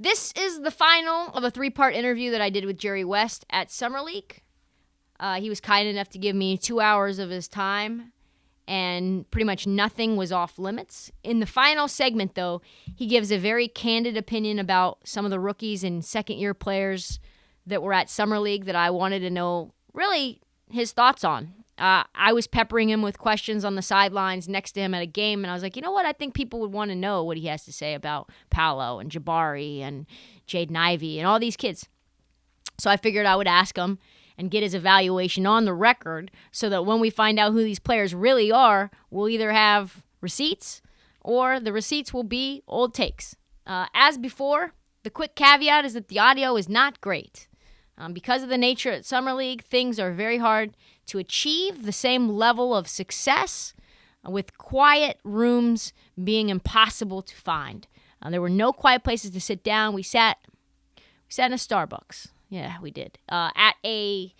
This is the final of a 3-part interview that I did with Jerry West at Summer League. He was kind enough to give me 2 hours of his time, and pretty much nothing was off limits. In the final segment, though, he gives a very candid opinion about some of the rookies and second-year players that were at Summer League that I wanted to know really his thoughts on. I was peppering him with questions on the sidelines next to him at a game, and I was like, you know what? I think people would want to know what he has to say about Paolo and Jabari and Jaden Ivey and all these kids. So I figured I would ask him and get his evaluation on the record so that when we find out who these players really are, we'll either have receipts or the receipts will be old takes. As before, the quick caveat is that the audio is not great. Because of the nature at Summer League, things are very hard to achieve the same level of success with quiet rooms being impossible to find. There were no quiet places to sit down. We sat in a Starbucks. Yeah, we did. At a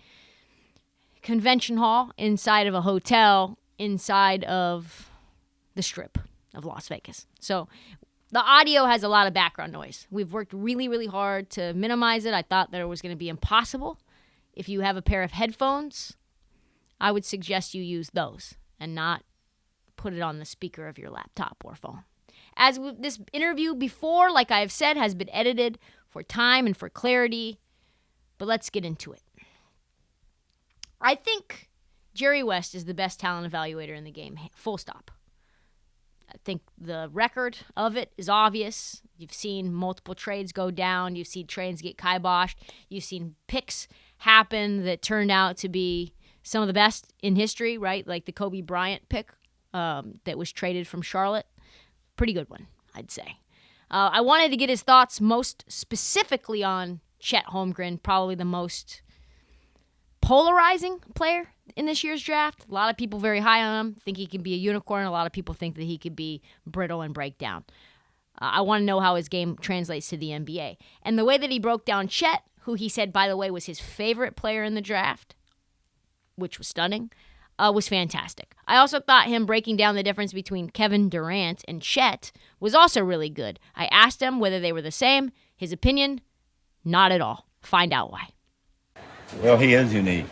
convention hall inside of a hotel inside of the Strip of Las Vegas. So the audio has a lot of background noise. We've worked really, really hard to minimize it. I thought that it was going to be impossible. If you have a pair of headphones, I would suggest you use those and not put it on the speaker of your laptop or phone. As with this interview before, like I have said, has been edited for time and for clarity, but let's get into it. I think Jerry West is the best talent evaluator in the game, full stop. I think the record of it is obvious. You've seen multiple trades go down. You've seen trades get kiboshed. You've seen picks happen that turned out to be some of the best in history, right? Like the Kobe Bryant pick that was traded from Charlotte. Pretty good one, I'd say. I wanted to get his thoughts most specifically on Chet Holmgren, probably the most polarizing player in this year's draft. A lot of people very high on him, think he can be a unicorn. A lot of people think that he could be brittle and break down. I want to know how his game translates to the NBA. And the way that he broke down Chet, who he said, by the way, was his favorite player in the draft, which was stunning, was fantastic. I also thought him breaking down the difference between Kevin Durant and Chet was also really good. I asked him whether they were the same. His opinion, not at all. Find out why. Well, he is unique.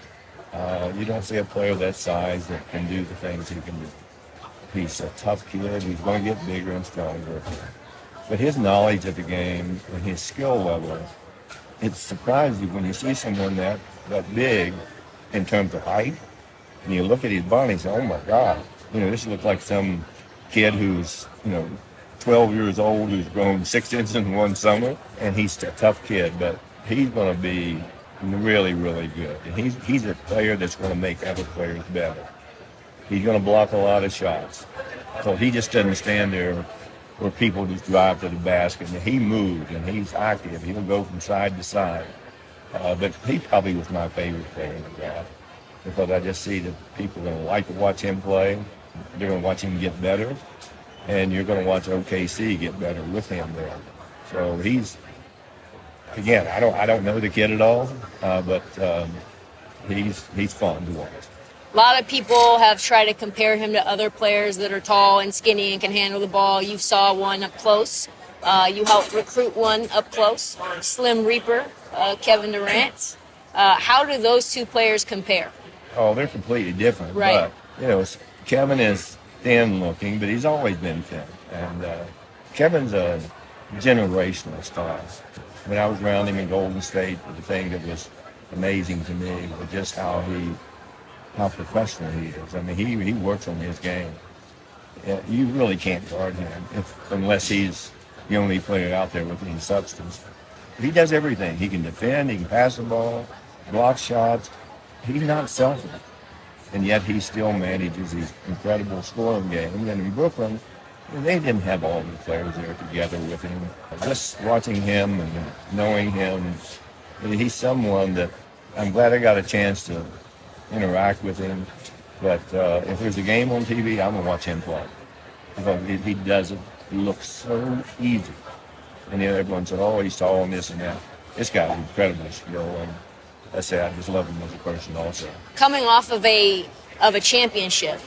You don't see a player that size that can do the things he can do. He's a tough kid. He's going to get bigger and stronger. But his knowledge of the game and his skill level, it surprises you when you see someone that big in terms of height. And you look at his body and say, oh, my God. This looks like some kid who's, 12 years old who's grown 6 inches in one summer. And he's a tough kid, but he's going to be really, really good. And he's a player that's going to make other players better. He's going to block a lot of shots. So he just doesn't stand there where people just drive to the basket. And he moves, and he's active. He'll go from side to side. But he probably was my favorite player in the draft because I just see that people are going to like to watch him play. They're going to watch him get better. And you're going to watch OKC get better with him there. So he's... Again, I don't know the kid at all, but he's fun to watch. A lot of people have tried to compare him to other players that are tall and skinny and can handle the ball. You saw one up close. You helped recruit one up close, Slim Reaper, Kevin Durant. How do those two players compare? Oh, they're completely different. Right. But, Kevin is thin-looking, but he's always been thin. And Kevin's a generational star. When I was around him in Golden State, the thing that was amazing to me was just how professional he is. I mean, he works on his game. You really can't guard him unless he's the only player out there with any substance. He does everything. He can defend, he can pass the ball, block shots. He's not selfish. And yet he still manages these incredible scoring games. And in Brooklyn, they didn't have all the players there together with him. Just watching him and knowing him, he's someone that I'm glad I got a chance to interact with him. But if there's a game on TV, I'm going to watch him play. Because he does it. He looks so easy. And everyone said, oh, he's tall and this and that. This guy's incredible skill. And I say I just love him as a person also. Coming off of a championship,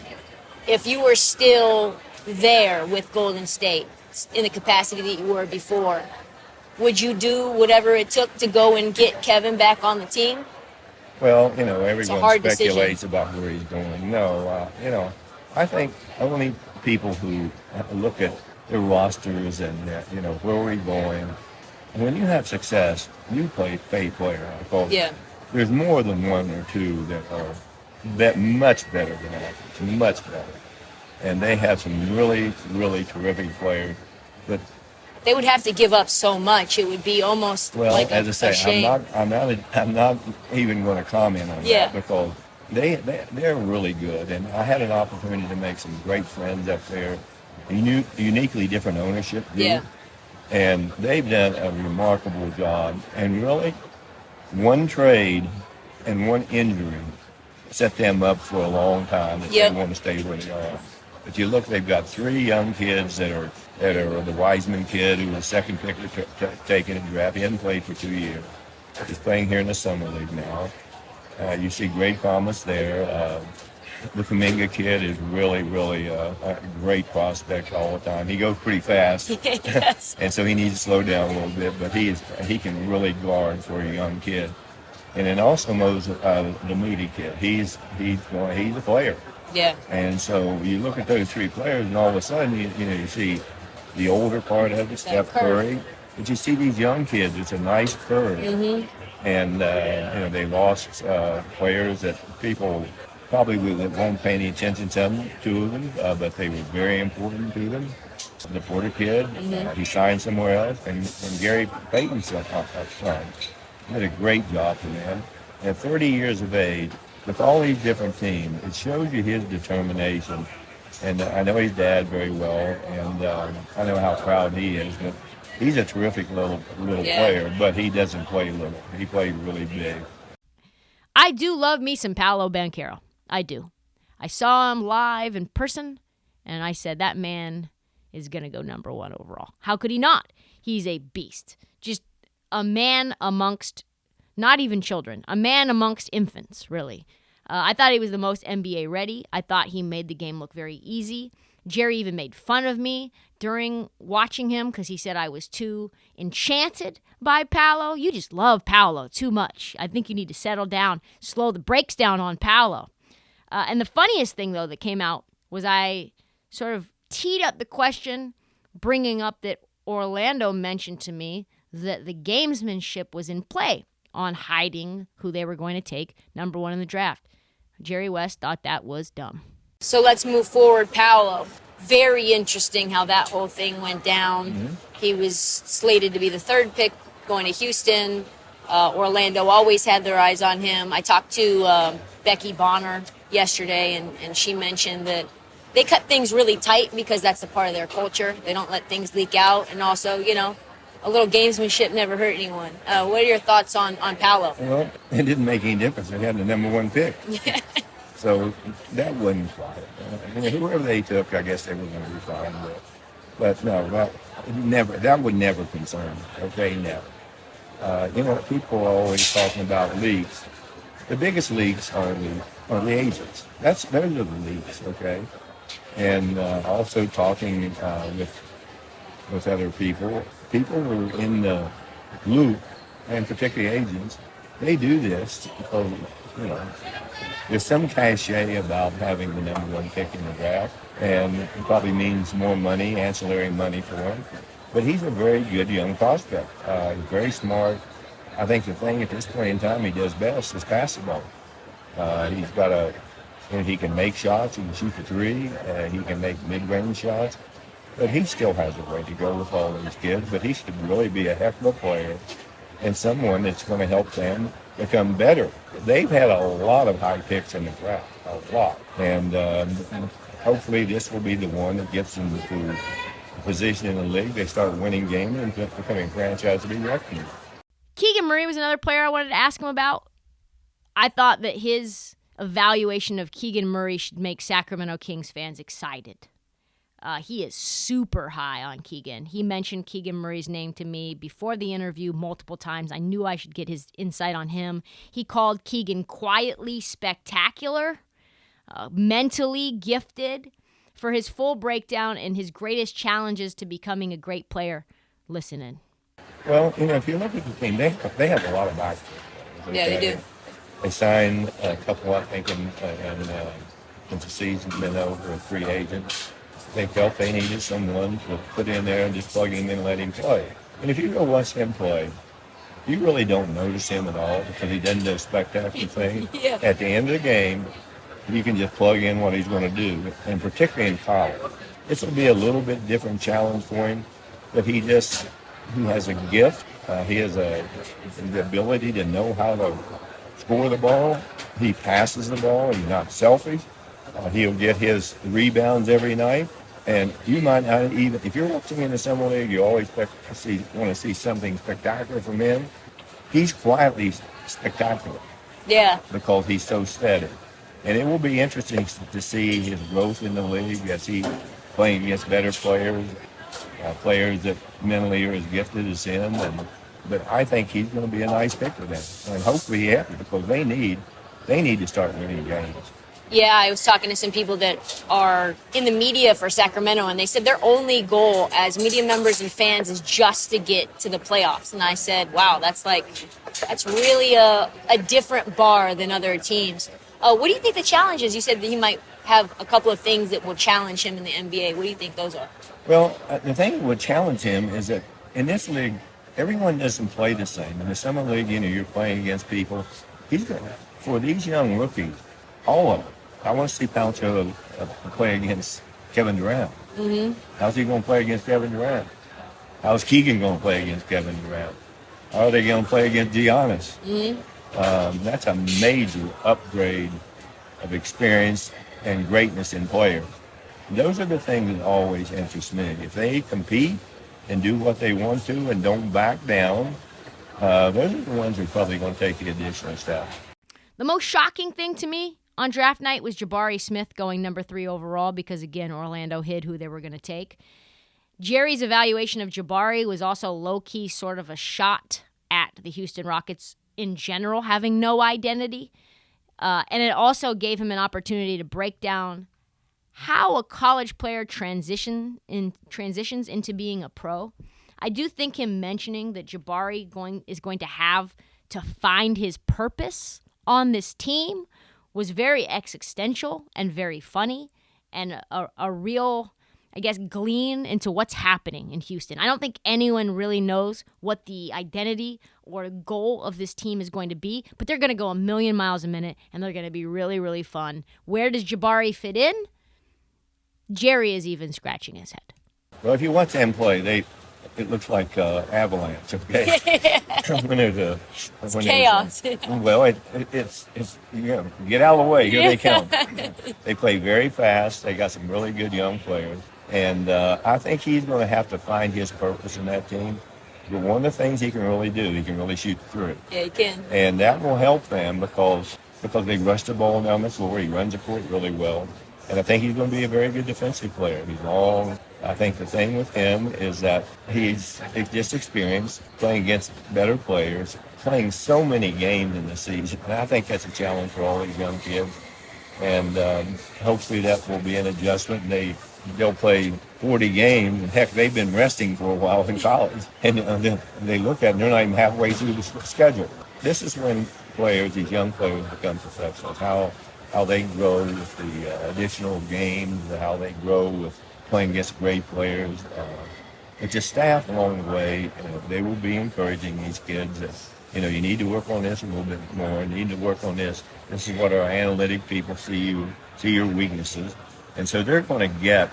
if you were still there with Golden State in the capacity that you were before, would you do whatever it took to go and get Kevin back on the team? Well, everyone hard speculates decision. about where he's going. No, I think only people who look at the rosters and, where we're going. When you have success, you play player. Because Yeah. there's more than one or two that are much better than average, much better. And they have some really, really terrific players. But They would have to give up so much. It would be almost well, like as I a say, shame. I'm not even going to comment on Yeah. that because they're really good, and I had an opportunity to make some great friends up there. Uniquely different ownership group, Yeah. and they've done a remarkable job. And really, one trade and one injury set them up for a long time if Yep. they want to stay where they are. But you look, they've got three young kids that are the Wiseman kid who was second pick taken in the draft. He hasn't played for 2 years. He's playing here in the summer league now. You see great promise there. The Kuminga kid is really, really a great prospect all the time. He goes pretty fast, Yes. and so he needs to slow down a little bit. But he can really guard for a young kid. And then also the Moody kid. He's a player. Yeah. And so you look at those three players, and all of a sudden, you see the older part of it, Steph Curry. But you see these young kids, it's a nice curve. Mm-hmm. And, they lost players that people probably won't pay any attention to them, but they were very important to them. The Porter kid, he signed somewhere else, and Gary Payton's son. He did a great job for them. At 30 years of age, with all these different teams, it shows you his determination. And I know his dad very well, and I know how proud he is. But he's a terrific little player, but he doesn't play little. He plays really big. I do love me some Paolo Banchero. I do. I saw him live in person, and I said, that man is going to go number 1 overall. How could he not? He's a beast. Just a man amongst not even children, a man amongst infants, really. I thought he was the most NBA ready. I thought he made the game look very easy. Jerry even made fun of me during watching him because he said I was too enchanted by Paolo. You just love Paolo too much. I think you need to settle down, slow the brakes down on Paolo. And the funniest thing, though, that came out was I sort of teed up the question, bringing up that Orlando mentioned to me that the gamesmanship was in play on hiding who they were going to take number 1 in the draft. Jerry West thought that was dumb. So let's move forward, Paolo. Very interesting how that whole thing went down. Mm-hmm. He was slated to be the 3rd pick going to Houston. Orlando always had their eyes on him. I talked to Becky Bonner yesterday, and she mentioned that they cut things really tight because that's a part of their culture. They don't let things leak out. And also, a little gamesmanship never hurt anyone. What are your thoughts on Paolo? Well, it didn't make any difference. They had the number 1 pick. Yeah. So that wouldn't fly. Whoever they took, I guess they were going to be fine with. But no, that would never concern me. Okay, never. People are always talking about leaks. The biggest leaks are the agents. Those are the leaks, okay? And also talking with other people. People who are in the loop, and particularly agents, they do this because, there's some cachet about having the number 1 pick in the draft, and it probably means more money, ancillary money for him. But he's a very good young prospect. He's very smart. I think the thing at this point in time he does best is pass the ball. He's got he can make shots, he can shoot the 3, he can make mid-range shots. But he still has a way to go with all these kids, but he should really be a heck of a player and someone that's going to help them become better. They've had a lot of high picks in the draft, a lot. And hopefully this will be the one that gets them to a position in the league. They start winning games and becoming franchise to be reckoned with. Keegan Murray was another player I wanted to ask him about. I thought that his evaluation of Keegan Murray should make Sacramento Kings fans excited. He is super high on Keegan. He mentioned Keegan Murray's name to me before the interview multiple times. I knew I should get his insight on him. He called Keegan quietly spectacular, mentally gifted. For his full breakdown and his greatest challenges to becoming a great player, listen in. Well, if you look at the team, they have a lot of back. Yeah, they do. They signed a couple, I think, into season, been over a free agent. They felt they needed someone to put in there and just plug him in and let him play. And if you go watch him play, you really don't notice him at all because he doesn't do a spectacular thing. Yeah. At the end of the game, you can just plug in what he's going to do, and particularly in college. This will be a little bit different challenge for him, but he has a gift. He has the ability to know how to score the ball. He passes the ball. He's not selfish. He'll get his rebounds every night. And you might not even, if you're watching in the summer league, you always want to see something spectacular from him. He's quietly spectacular. Yeah. Because he's so steady. And it will be interesting to see his growth in the league as he playing against better players, players that mentally are as gifted as him. But I think he's going to be a nice pick for them. And hopefully he happens because they need to start winning games. Yeah, I was talking to some people that are in the media for Sacramento, and they said their only goal as media members and fans is just to get to the playoffs. And I said, wow, that's really a different bar than other teams. What do you think the challenge is? You said that he might have a couple of things that will challenge him in the NBA. What do you think those are? Well, the thing that would challenge him is that in this league, everyone doesn't play the same. In the summer league, you're playing against people. For these young rookies, all of them, I want to see Banchero play against Kevin Durant. Mm-hmm. How's he going to play against Kevin Durant? How's Keegan going to play against Kevin Durant? How are they going to play against Giannis? Mm-hmm. That's a major upgrade of experience and greatness in players. Those are the things that always interest me. If they compete and do what they want to and don't back down, those are the ones who are probably going to take the additional step. The most shocking thing to me on draft night was Jabari Smith going number 3 overall because, again, Orlando hid who they were going to take. Jerry's evaluation of Jabari was also low-key sort of a shot at the Houston Rockets in general, having no identity. And it also gave him an opportunity to break down how a college player transitions into being a pro. I do think him mentioning that Jabari is going to have to find his purpose on this team was very existential and very funny and a real, I guess, glean into what's happening in Houston. I don't think anyone really knows what the identity or goal of this team is going to be, but they're going to go a million miles a minute, and they're going to be really, really fun. Where does Jabari fit in? Jerry is even scratching his head. Well, if you watch them play, it looks like Avalanche, okay? It's chaos. Well, it's get out of the way. Here they come. They play very fast. They got some really good young players. And I think he's going to have to find his purpose in that team. But one of the things he can really do, he can really shoot through. Yeah, he can. And that will help them because they rush the ball down the floor. He runs the court really well. And I think he's going to be a very good defensive player. He's long. I think the thing with him is that he's just experienced playing against better players, playing so many games in the season. And I think that's a challenge for all these young kids. And hopefully that will be an adjustment. They'll play 40 games. And heck, they've been resting for a while in college. And they look at it, and they're not even halfway through the schedule. This is when these young players become professionals, how they grow with the additional games, how they grow with playing against great players. It's just staff along the way. They will be encouraging these kids that, you need to work on this a little bit more. You need to work on this. This is what our analytic people see your weaknesses. And so they're going to get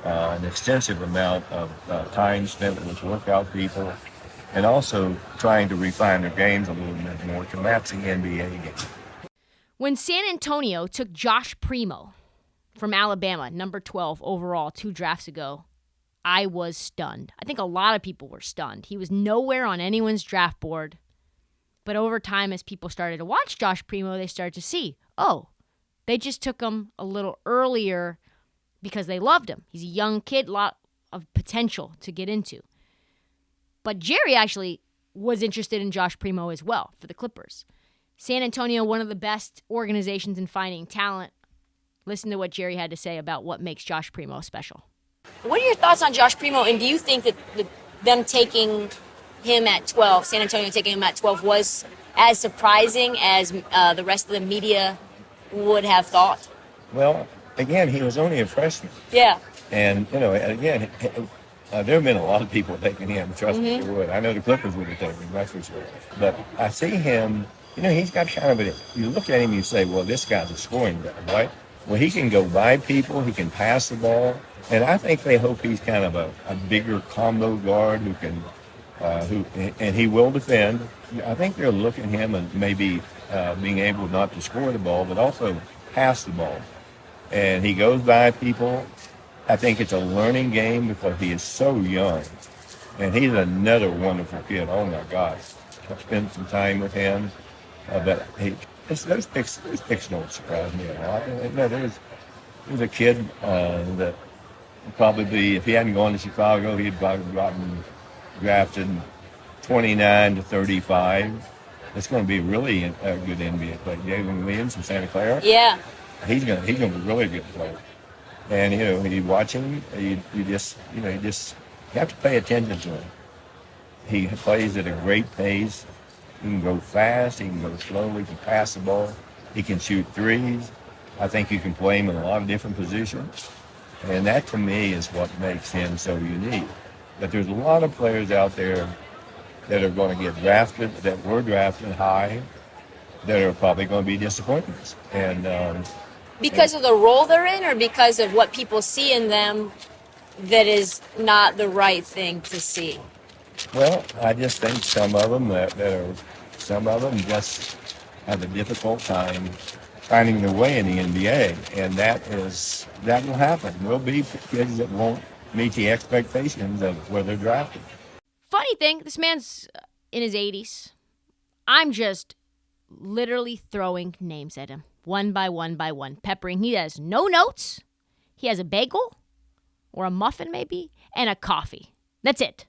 an extensive amount of time spent with workout people and also trying to refine their games a little bit more to match the NBA game. When San Antonio took Josh Primo from Alabama, number 12 overall 2 drafts ago, I was stunned. I think a lot of people were stunned. He was nowhere on anyone's draft board. But over time, as people started to watch Josh Primo, they started to see, they just took him a little earlier because they loved him. He's a young kid, a lot of potential to get into. But Jerry actually was interested in Josh Primo as well for the Clippers. San Antonio, one of the best organizations in finding talent. Listen to what Jerry had to say about what makes Josh Primo special. What are your thoughts on Josh Primo, and do you think that them taking him at 12, San Antonio taking him at 12, was as surprising as the rest of the media would have thought? Well, again, he was only a freshman. Yeah. And, again, there have been a lot of people taking him. Trust me, they would. I know the Clippers would have taken him, that's for sure. But I see him, he's got kind of you look at him, you say, well, this guy's a scoring guy, right? Well, he can go by people, he can pass the ball. And I think they hope he's kind of a bigger combo guard who can, and he will defend. I think they're looking at him and maybe being able not to score the ball, but also pass the ball. And he goes by people. I think it's a learning game because he is so young. And he's another wonderful kid. Oh, my gosh. I've spent some time with him. But those picks don't surprise me a lot. There's a kid that probably, if he hadn't gone to Chicago, he'd probably gotten drafted 29 to 35. It's going to be really a good NBA player. Jalen Williams from Santa Clara. Yeah. He's going to be really a good player. And, you watch him, you have to pay attention to him. He plays at a great pace. He can go fast. He can go slowly. He can pass the ball. He can shoot threes. I think you can play him in a lot of different positions. And that, to me, is what makes him so unique. But there's a lot of players out there that are going to get drafted, that were drafted high, that are probably going to be disappointments. And because of the role they're in, or because of what people see in them that is not the right thing to see? Well, I just think some of them just have a difficult time finding their way in the NBA, and that will happen. There'll be kids that won't meet the expectations of where they're drafted. Funny thing, this man's in his 80s. I'm just literally throwing names at him, one by one by one, peppering. He has no notes. He has a bagel or a muffin maybe and a coffee. That's it.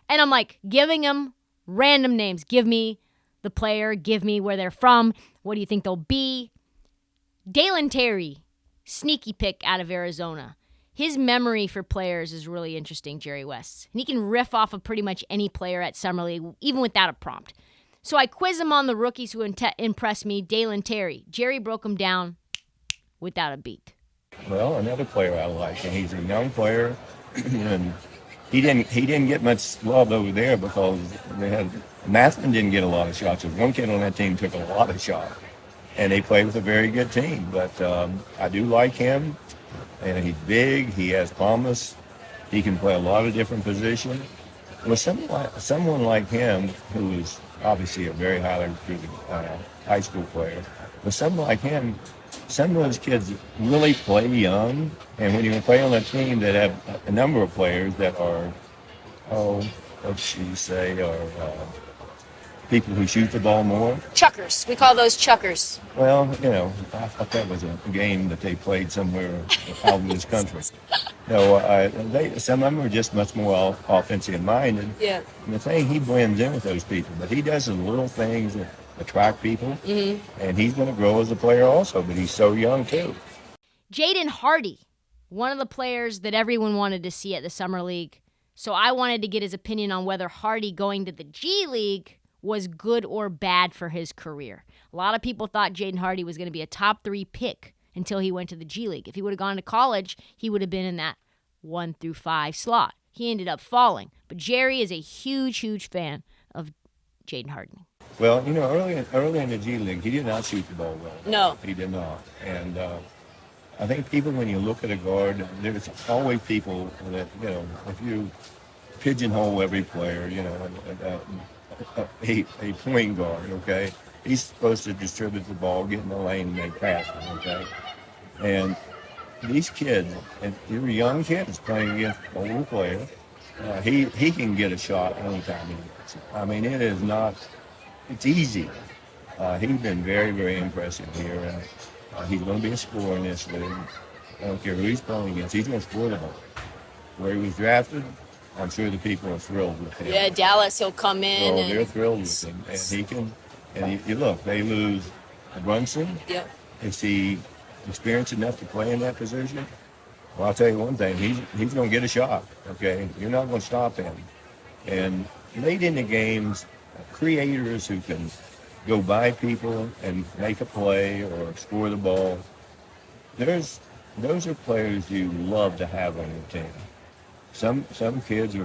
And I'm like giving him random names. Give me the player. Give me where they're from. What do you think they'll be? Dalen Terry, sneaky pick out of Arizona. His memory for players is really interesting, Jerry West's. And he can riff off of pretty much any player at Summer League, even without a prompt. So I quiz him on the rookies who impressed me. Dalen Terry. Jerry broke him down without a beat. Well, another player I like, and he's a young player, and he didn't get much love over there because Matheson didn't get a lot of shots. There's one kid on that team took a lot of shots, and they played with a very good team. But I do like him, and he's big. He has promise. He can play a lot of different positions. With someone like him, who is obviously a very highly recruited high school player, with someone like him, some of those kids really play young, and when you play on a team that have a number of players that are, people who shoot the ball more. Chuckers. We call those chuckers. Well, I thought that was a game that they played somewhere out in this country. Some of them are just much more offensive minded. Yeah. And the thing, he blends in with those people, but he does the little things that attract people, and he's going to grow as a player also, but he's so young too. Jaden Hardy, one of the players that everyone wanted to see at the Summer League. So I wanted to get his opinion on whether Hardy going to the G League was good or bad for his career. A lot of people thought Jaden Hardy was going to be a top 3 pick until he went to the G League. If he would have gone to college, he would have been in that 1 through 5 slot. He ended up falling. But Jerry is a huge, huge fan of Jaden Hardy. Well, early in the G League, he did not shoot the ball well. No. He did not. And I think people, when you look at a guard, there's always people that, if you pigeonhole every player, a point guard, okay? He's supposed to distribute the ball, get in the lane, and make passes, okay? And these kids, and you're young kids playing against older players, he can get a shot anytime he gets it. I mean, it's easy. He's been very, very impressive here, and he's going to be a scorer in this league. I don't care who he's playing against. He's going to score the ball. Where he was drafted, I'm sure the people are thrilled with him. Yeah, Dallas, he'll come in. Oh, they're thrilled with him. And he can, look, they lose Brunson. Yep. Is he experienced enough to play in that position? Well, I'll tell you one thing, he's going to get a shot, okay? You're not going to stop him. And, late in the games, creators who can go by people and make a play or score the ball. Those are players you love to have on your team. Some kids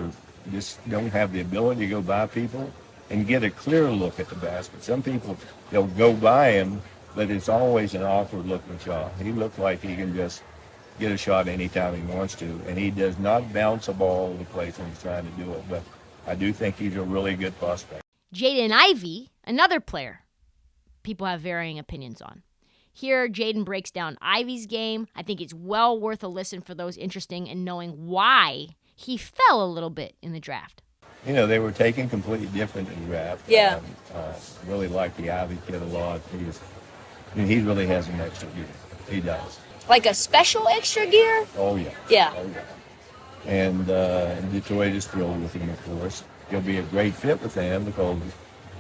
just don't have the ability to go by people and get a clear look at the basket. Some people, they'll go by him, but it's always an awkward looking shot. He looks like he can just get a shot anytime he wants to, and he does not bounce a ball all over the place when he's trying to do it. But I do think he's a really good prospect. Jaden Ivey, another player people have varying opinions on. Here, Jaden breaks down Ivey's game. I think it's well worth a listen for those interested in knowing why he fell a little bit in the draft. You know, they were taken completely different in the draft. Yeah. Really like the Ivy kid a lot. He really has an extra gear. He does. Like a special extra gear? Oh, yeah. Yeah. Oh, yeah. And Detroit is thrilled with him, of course. He'll be a great fit with them because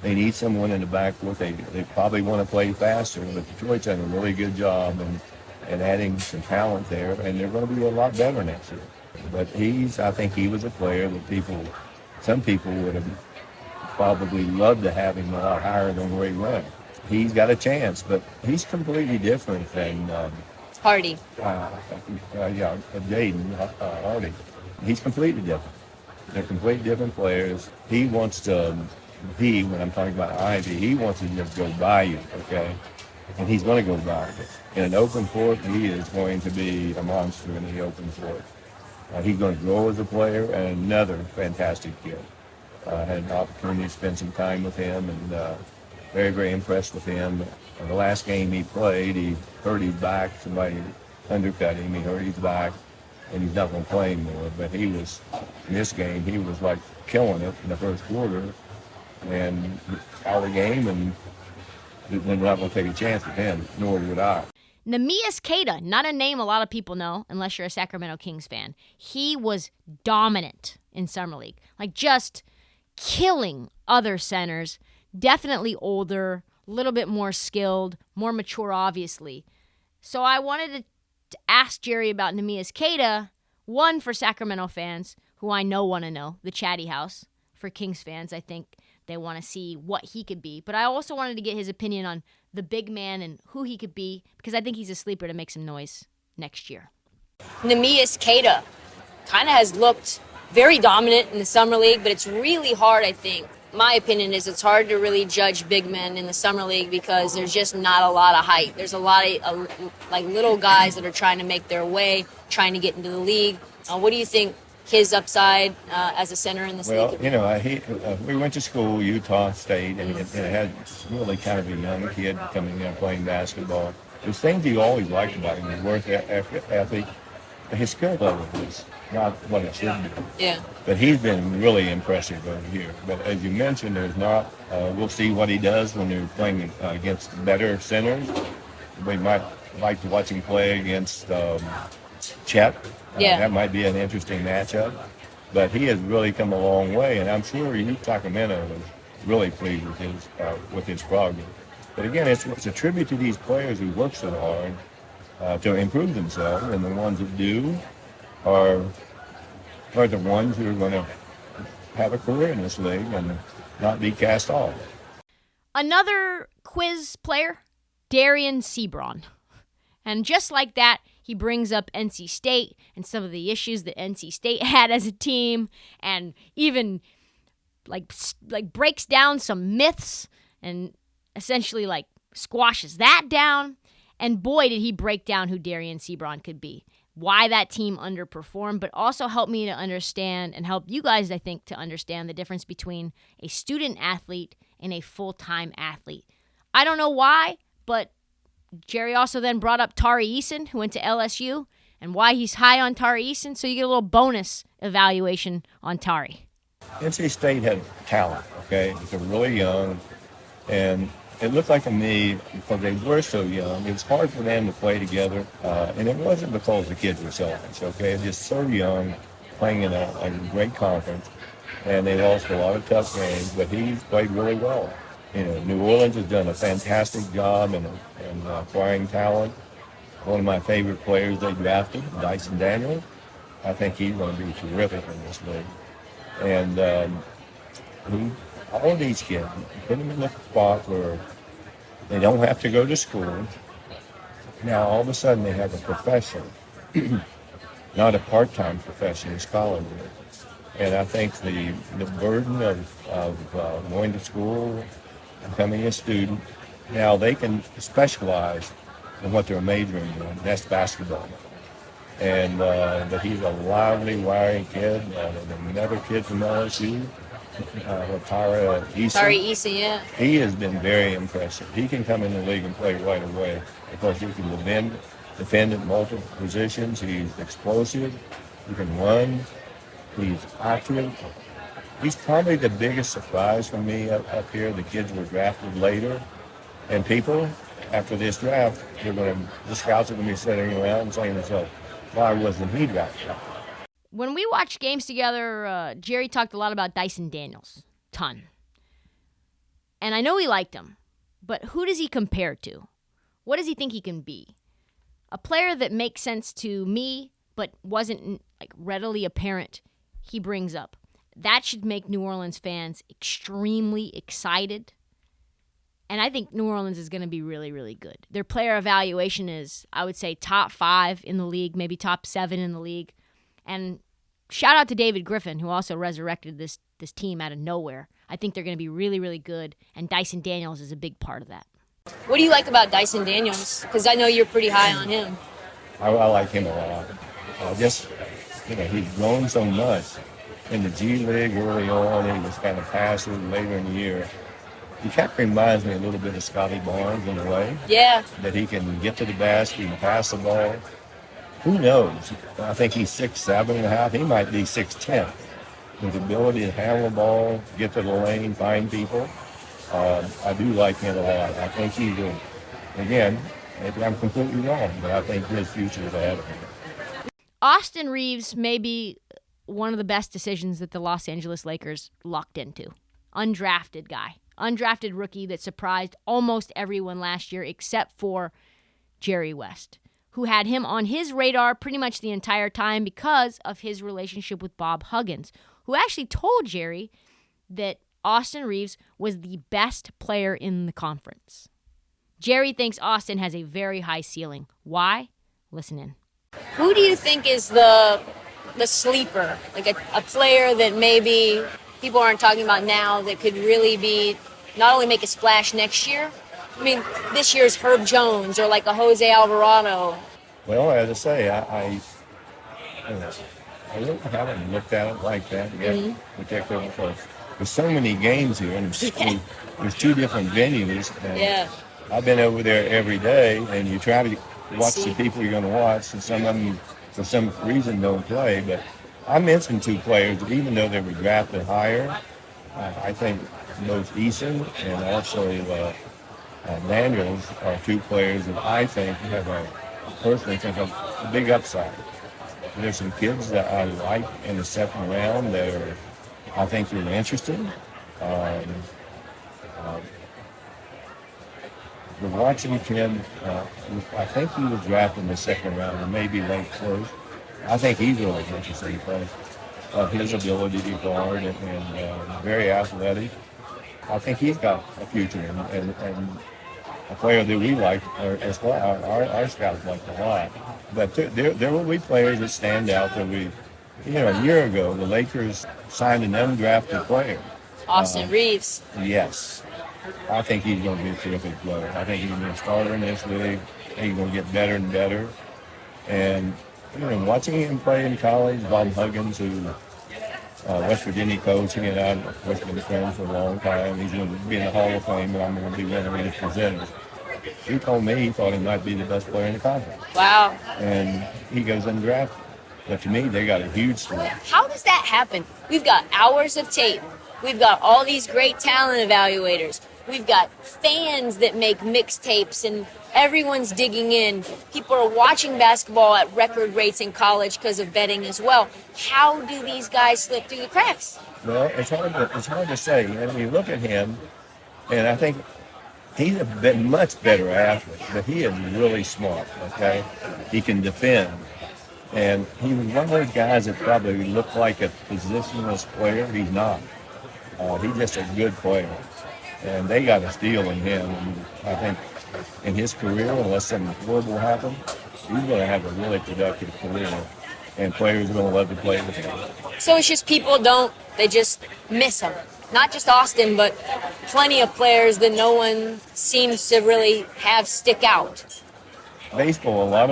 they need someone in the backcourt. They probably want to play faster, but Detroit's done a really good job and adding some talent there, and they're going to be a lot better next year. But I think he was a player that some people would have probably loved to have him a lot higher than where he went. He's got a chance, but he's completely different than Hardy. Jaden Hardy. He's completely different. They're completely different players. He wants to, when I'm talking about Ivy, he wants to just go by you, okay? And he's going to go by you. In an open court, he is going to be a monster in the open court. He's going to grow as a player, and another fantastic kid. I had an opportunity to spend some time with him, and very, very impressed with him. The last game he played, he hurt his back. Somebody undercut him. He hurt his back, and he's not going to play anymore. But in this game, he was like killing it in the first quarter, and out of the game, and they're not going to take a chance with him, nor would I. Neemias Queta, not a name a lot of people know unless you're a Sacramento Kings fan. He was dominant in Summer League, like just killing other centers. Definitely older, a little bit more skilled, more mature, obviously. So I wanted to ask Jerry about Neemias Queta, one for Sacramento fans, who I know want to know, the Chatty House. For Kings fans, I think they want to see what he could be. But I also wanted to get his opinion on the big man and who he could be, because I think he's a sleeper to make some noise next year. Neemias Queta kind of has looked very dominant in the Summer League, but it's really hard, I think. My opinion is it's hard to really judge big men in the Summer League because there's just not a lot of height. There's a lot of like little guys that are trying to make their way, trying to get into the league. What do you think his upside as a center in this league? Well, you know, we went to school, Utah State, and it had really kind of a young kid coming in playing basketball. There's things you always liked about him. His work ethic, his skill level was not what it should be. Yeah. But he's been really impressive over here. But as you mentioned, there's not. We'll see what he does when they're playing against better centers. We might like to watch him play against Chet. Yeah. That might be an interesting matchup. But he has really come a long way, and I'm sure Sacramento was really pleased with his progress. But again, it's a tribute to these players who work so hard to improve themselves, and the ones that do are the ones who are going to have a career in this league and not be cast off. Another quiz player, Darian Sebron. And just like that, he brings up NC State and some of the issues that NC State had as a team, and even like breaks down some myths and essentially like squashes that down. And boy, did he break down who Darian Sebron could be, why that team underperformed, but also help me to understand and help you guys, I think, to understand the difference between a student athlete and a full-time athlete. I don't know why, but Jerry also then brought up Tari Eason, who went to LSU, and why he's high on Tari Eason, so you get a little bonus evaluation on Tari. NC State had talent, okay? They're really young, and it looked like to me, because they were so young, it was hard for them to play together, and it wasn't because the kids were selfish, okay? They're just so young, playing in a great conference, and they lost a lot of tough games, but he's played really well. You know, New Orleans has done a fantastic job in acquiring talent. One of my favorite players they drafted, Dyson Daniels. I think he's going to be terrific in this league. And All these kids, put them in the spot where they don't have to go to school. Now, all of a sudden, they have a profession, not a part-time profession as college is. And I think the burden of going to school, becoming a student, now they can specialize in what they're majoring in. That's basketball. And but he's a lively, wiry kid. Another kid from LSU, Tara Issa. Yeah. He has been very impressive. He can come in the league and play right away because he can defend at multiple positions. He's explosive. He can run. He's active. He's probably the biggest surprise for me up here. The kids were drafted later, and people after this draft, the scouts are going to be sitting around and saying to themselves, why wasn't he drafted? When we watched games together, Jerry talked a lot about Dyson Daniels. Ton. And I know he liked him, but who does he compare to? What does he think he can be? A player that makes sense to me, but wasn't readily apparent, he brings up. That should make New Orleans fans extremely excited. And I think New Orleans is going to be really, really good. Their player evaluation is, I would say, top 5 in the league, maybe top 7 in the league. And shout out to David Griffin, who also resurrected this team out of nowhere. I think they're going to be really, really good, and Dyson Daniels is a big part of that. What do you like about Dyson Daniels? Because I know you're pretty high on him. I like him a lot. He's grown so much. In the G League early on, he was kind of passive. Later in the year, he kind of reminds me a little bit of Scotty Barnes in a way. Yeah. That he can get to the basket, he can pass the ball. Who knows? I think he's 6'7.5". He might be 6'10". His ability to handle the ball, get to the lane, find people. I do like him a lot. I think he's again, maybe I'm completely wrong, but I think his future is ahead of him. Austin Reeves may be one of the best decisions that the Los Angeles Lakers locked into. Undrafted guy. Undrafted rookie that surprised almost everyone last year except for Jerry West, who had him on his radar pretty much the entire time because of his relationship with Bob Huggins, who actually told Jerry that Austin Reeves was the best player in the conference. Jerry thinks Austin has a very high ceiling. Why? Listen in. Who do you think is the sleeper, like a player that maybe people aren't talking about now that could really be, not only make a splash next year? I mean, this year's Herb Jones or like a Jose Alvarado. Well, as I say, I really haven't looked at it like that yet, particularly because there's so many games here, and there's 2 different venues. And I've been over there every day, and you try to watch the people you're going to watch, and some of them, for some reason, don't play. But I mentioned 2 players, even though they were drafted higher. I think both Eason and also Daniels are 2 players that I think personally think have a big upside. There's some kids that I like in the second round that I think are interesting. The Watson kid, I think he was drafted in the second round, or maybe late first. I think he's really interesting because of his ability to guard and very athletic. I think he's got a future and a player that we like as well. Our scouts like a lot. But there will be players that stand out that a year ago, the Lakers signed an undrafted player. Austin Reeves. Yes. I think he's going to be a terrific player. I think he's going to be a starter in this league. I think he's going to get better and better. And watching him play in college, Bob Huggins, who West Virginia coach, and I've been friends for a long time. He's going to be in the Hall of Fame, and I'm going to be one of his presenters. He told me he thought he might be the best player in the conference. Wow. And he goes undrafted. But to me, they got a huge story. How does that happen? We've got hours of tape. We've got all these great talent evaluators. We've got fans that make mixtapes, and everyone's digging in. People are watching basketball at record rates in college because of betting as well. How do these guys slip through the cracks? Well, it's hard to say. And you look at him, and I think he's a much better athlete, but he is really smart, okay? He can defend. And he was one of those guys that probably looked like a positionless player. He's not. He's just a good player, and they got a steal in him. And I think in his career, unless something horrible happens, he's going to have a really productive career, and players are going to love to play with him. So it's just they just miss him. Not just Austin, but plenty of players that no one seems to really have stick out. Baseball, a lot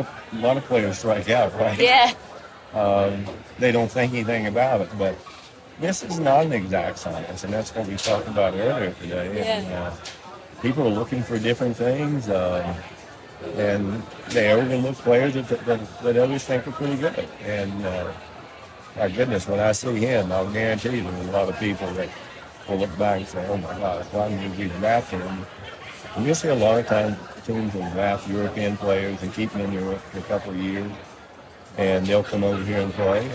of players strike out, right? Yeah. They don't think anything about it, but this is not an exact science, and that's what we talked about earlier today. Yeah. And, people are looking for different things, and they overlook players that others think are pretty good. And my goodness, when I see him, I'll guarantee you there's a lot of people that will look back and say, "Oh my gosh, why didn't we draft him?" And you'll see a lot of times teams will draft European players and keep them in Europe for a couple of years, and they'll come over here and play,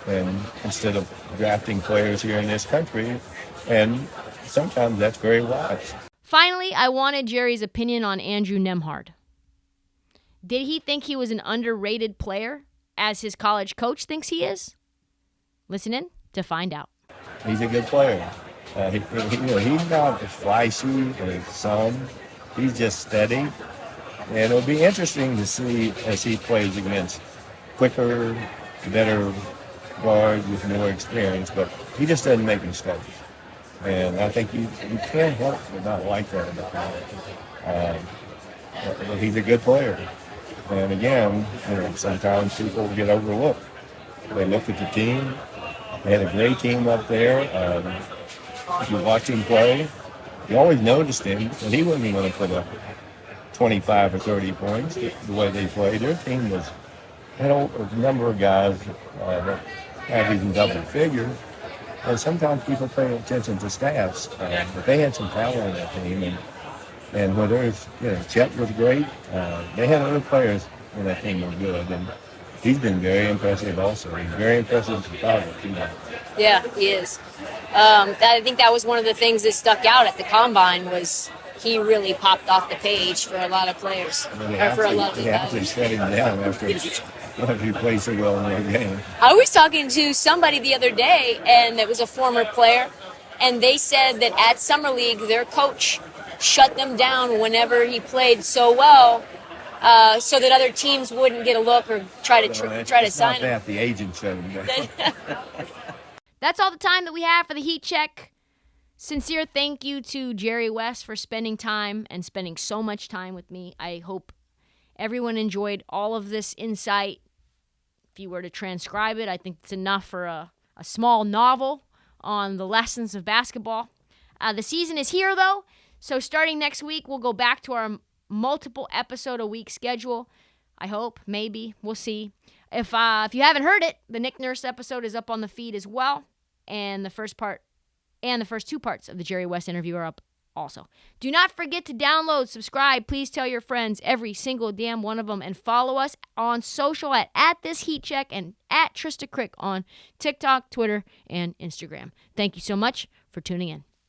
and instead of drafting players here in this country, and sometimes that's very wise. Finally, I wanted Jerry's opinion on Andrew Nembhard. Did he think he was an underrated player, as his college coach thinks he is? Listen in to find out. He's a good player. He's not as flashy as his son. He's just steady. And it'll be interesting to see as he plays against quicker, better guards with more experience, but he just doesn't make mistakes. And I think you can't help but not like that about him. He's a good player. And again, sometimes people get overlooked. They look at the team. They had a great team up there. If you watch him play, you always noticed him, and he wasn't going to put up 25 or 30 points the way they played. Their team had a number of guys that averaging double figures. And sometimes people pay attention to staffs, but they had some talent on that team. And whether Chet was great, they had other players on that team that were good. And he's been very impressive also. He's very impressive in Chicago, too. Yeah, he is. I think that was one of the things that stuck out at the Combine was he really popped off the page for a lot of players. For a lot of They actually shut him down after he played so well in that game. I was talking to somebody the other day, and it was a former player, and they said that at Summer League, their coach shut them down whenever he played so well, so that other teams wouldn't get a look or try to sign him. The agent shut him down. That's all the time that we have for the Heat Check. Sincere thank you to Jerry West for spending so much time with me. I hope everyone enjoyed all of this insight. If you were to transcribe it, I think it's enough for a small novel on the lessons of basketball. The season is here, though, so starting next week, we'll go back to our multiple episode a week schedule. I hope, maybe, we'll see. If you haven't heard it, the Nick Nurse episode is up on the feed as well, and the first two parts of the Jerry West interview are up also. Do not forget to download, subscribe, please tell your friends, every single damn one of them, and follow us on social at This Heat Check and at Trysta Krick on TikTok, Twitter, and Instagram. Thank you so much for tuning in.